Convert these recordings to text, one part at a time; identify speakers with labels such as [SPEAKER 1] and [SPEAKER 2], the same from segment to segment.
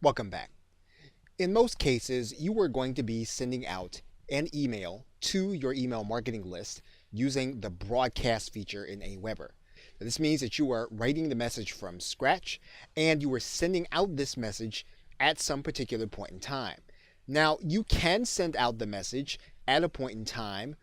[SPEAKER 1] Welcome back. In most cases, you are going to be sending out an email to your email marketing list using the broadcast feature in AWeber. This means that you are writing the message from scratch and you are sending out this message at some particular point in time. Now, you can send out the message at a point in time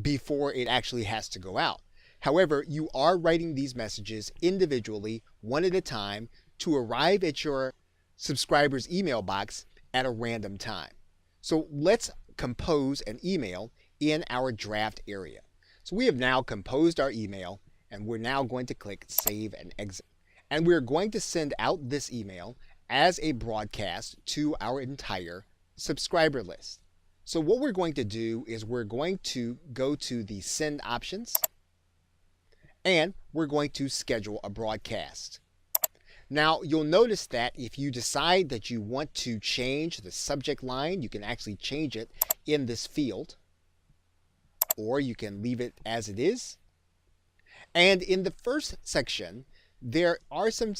[SPEAKER 1] before it actually has to go out. However, you are writing these messages individually, one at a time, to arrive at your subscriber's email box at a random time. So let's compose an email in our draft area. So we have now composed our email and we're now going to click Save and Exit. And we're going to send out this email as a broadcast to our entire subscriber list. So what we're going to do is we're going to go to the Send options and we're going to schedule a broadcast. Now, you'll notice that if you decide that you want to change the subject line, you can actually change it in this field, or you can leave it as it is. And in the first section, there are some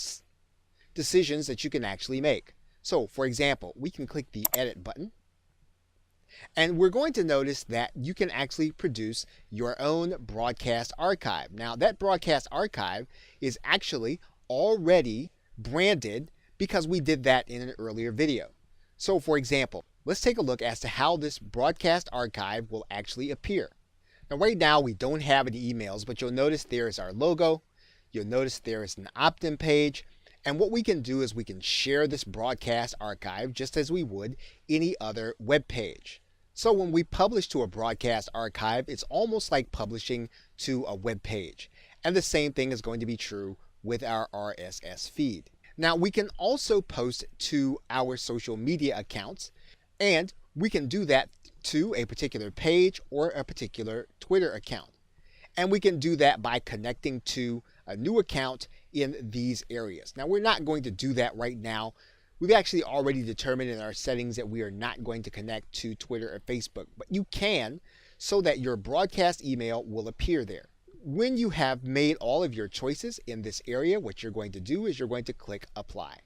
[SPEAKER 1] decisions that you can actually make. So, for example, we can click the Edit button, and we're going to notice that you can actually produce your own broadcast archive. Now, that broadcast archive is actually already branded because we did that in an earlier video. So for example, let's take a look as to how this broadcast archive will actually appear. Now right now we don't have any emails, but you'll notice there is our logo. You'll notice there is an opt-in page. And what we can do is we can share this broadcast archive just as we would any other web page. So when we publish to a broadcast archive, it's almost like publishing to a web page. And the same thing is going to be true with our RSS feed. Now we can also post to our social media accounts, and we can do that to a particular page or a particular Twitter account. And we can do that by connecting to a new account in these areas. Now we're not going to do that right now. We've actually already determined in our settings that we are not going to connect to Twitter or Facebook, but you can, so that your broadcast email will appear there. When you have made all of your choices in this area, what you're going to do is you're going to click Apply.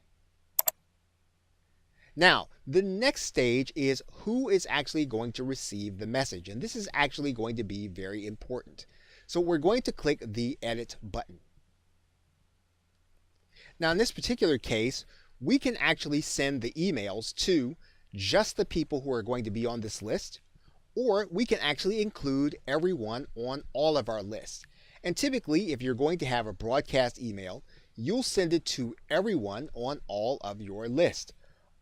[SPEAKER 1] Now, the next stage is who is actually going to receive the message, and this is actually going to be very important. So we're going to click the Edit button. Now, in this particular case, we can actually send the emails to just the people who are going to be on this list, or we can actually include everyone on all of our lists. And typically, if you're going to have a broadcast email, you'll send it to everyone on all of your list.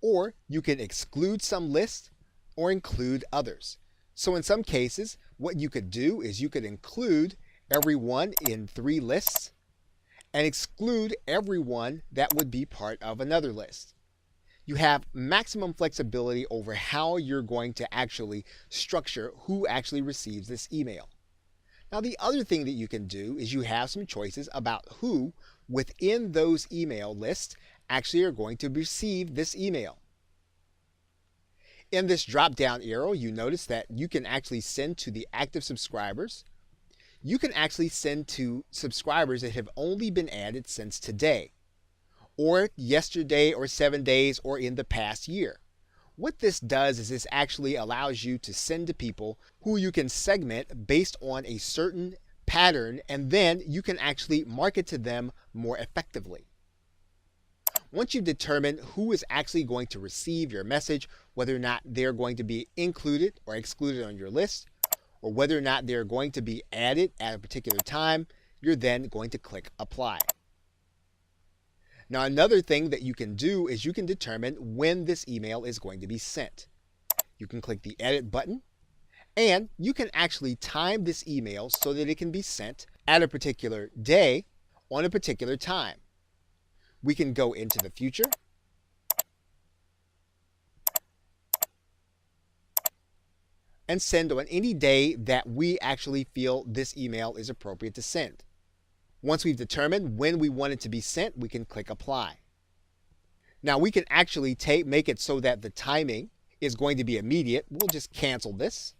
[SPEAKER 1] Or you can exclude some lists or include others. So in some cases, what you could do is you could include everyone in 3 lists and exclude everyone that would be part of another list. You have maximum flexibility over how you're going to actually structure who actually receives this email. Now, the other thing that you can do is you have some choices about who within those email lists actually are going to receive this email. In this drop-down arrow, you notice that you can actually send to the active subscribers. You can actually send to subscribers that have only been added since today, or yesterday, or 7 days, or in the past year. What this does is this actually allows you to send to people who you can segment based on a certain pattern, and then you can actually market to them more effectively. Once you've determined who is actually going to receive your message, whether or not they're going to be included or excluded on your list, or whether or not they're going to be added at a particular time, you're then going to click Apply. Now, another thing that you can do is you can determine when this email is going to be sent. You can click the Edit button, and you can actually time this email so that it can be sent at a particular day on a particular time. We can go into the future, and send on any day that we actually feel this email is appropriate to send. Once we've determined when we want it to be sent, we can click Apply. Now we can actually make it so that the timing is going to be immediate. We'll just cancel this.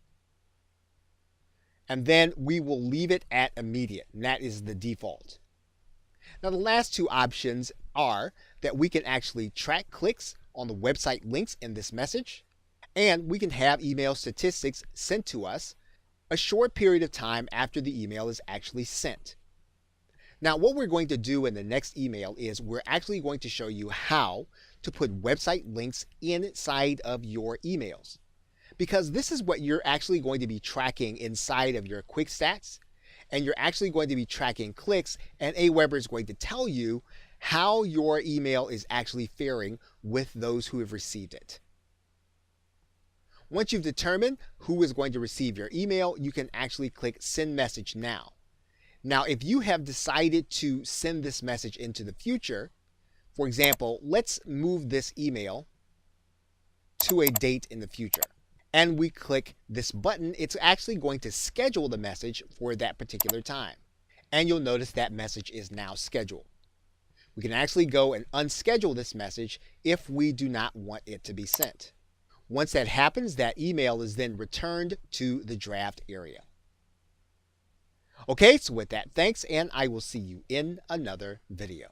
[SPEAKER 1] And then we will leave it at immediate, and that is the default. Now the last 2 options are that we can actually track clicks on the website links in this message, and we can have email statistics sent to us a short period of time after the email is actually sent. Now, what we're going to do in the next email is we're actually going to show you how to put website links inside of your emails, because this is what you're actually going to be tracking inside of your quick stats, and you're actually going to be tracking clicks, and AWeber is going to tell you how your email is actually faring with those who have received it. Once you've determined who is going to receive your email, you can actually click Send Message Now. Now, if you have decided to send this message into the future, for example, let's move this email to a date in the future, and we click this button, it's actually going to schedule the message for that particular time. And you'll notice that message is now scheduled. We can actually go and unschedule this message if we do not want it to be sent. Once that happens, that email is then returned to the draft area. Okay, so with that, thanks, and I will see you in another video.